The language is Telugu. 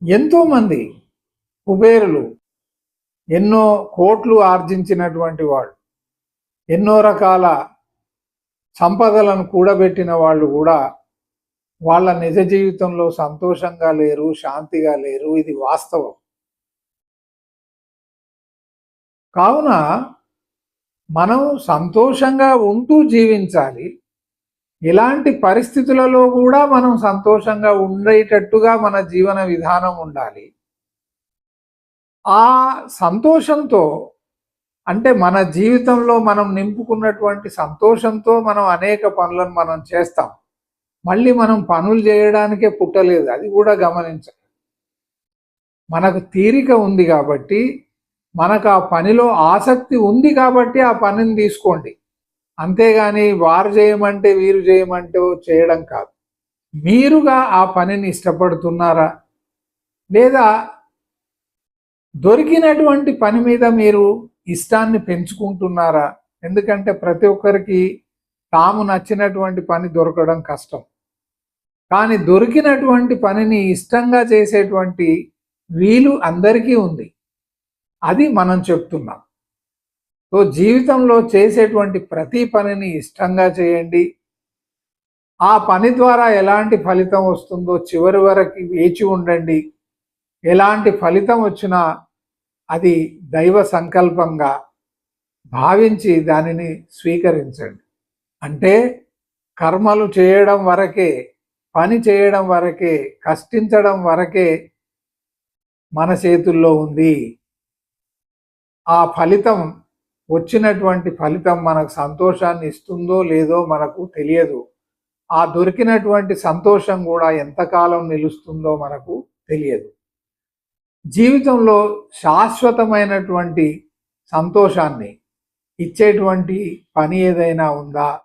ఎంతోమంది కుబేరులు, ఎన్నో కోట్లు ఆర్జించినటువంటి వాళ్ళు, ఎన్నో రకాల సంపదలను కూడబెట్టిన వాళ్ళు కూడా వాళ్ళ నిజ జీవితంలో సంతోషంగా లేరు, శాంతిగా లేరు. ఇది వాస్తవం. కావున మనం సంతోషంగా ఉంటూ జీవించాలి. ఇలాంటి పరిస్థితులలో కూడా మనం సంతోషంగా ఉండేటట్టుగా మన జీవన విధానం ఉండాలి. ఆ సంతోషంతో, అంటే మన జీవితంలో మనం నింపుకున్నటువంటి సంతోషంతో మనం అనేక పనులను మనం చేస్తాం. మళ్ళీ మనం పనులు చేయడానికే పుట్టలేదు, అది కూడా గమనించాలి. మనకు తీరిక ఉంది కాబట్టి, మనకు ఆ పనిలో ఆసక్తి ఉంది కాబట్టి ఆ పనిని తీసుకోండి. అంతేగాని వారు చేయమంటే వీరు చేయమంటే చేయడం కాదు. మీరుగా ఆ పనిని ఇష్టపడుతున్నారా, లేదా దొరికినటువంటి పని మీద మీరు ఇష్టాన్ని పెంచుకుంటున్నారా? ఎందుకంటే ప్రతి ఒక్కరికి తాము నచ్చినటువంటి పని దొరకడం కష్టం. కానీ దొరికినటువంటి పనిని ఇష్టంగా చేసేటువంటి వీలు అందరికీ ఉంది. అది మనం చెప్తున్నాం. సో జీవితంలో చేసేటువంటి ప్రతి పనిని ఇష్టంగా చేయండి. ఆ పని ద్వారా ఎలాంటి ఫలితం వస్తుందో చివరి వరకు వేచి ఉండండి. ఎలాంటి ఫలితం వచ్చినా అది దైవ సంకల్పంగా భావించి దానిని స్వీకరించండి. అంటే కర్మలు చేయడం వరకే, పని చేయడం వరకే, కష్టించడం వరకే మన చేతుల్లో ఉంది. ఆ ఫలితం, వచ్చినటువంటి ఫలితం మనకు సంతోషాన్ని ఇస్తుందో లేదో మనకు తెలియదు. ఆ దొరికినటువంటి సంతోషం కూడా ఎంతకాలం నిలుస్తుందో మనకు తెలియదు. జీవితంలో శాశ్వతమైనటువంటి సంతోషాన్ని ఇచ్చేటువంటి పని ఏదైనా ఉందా?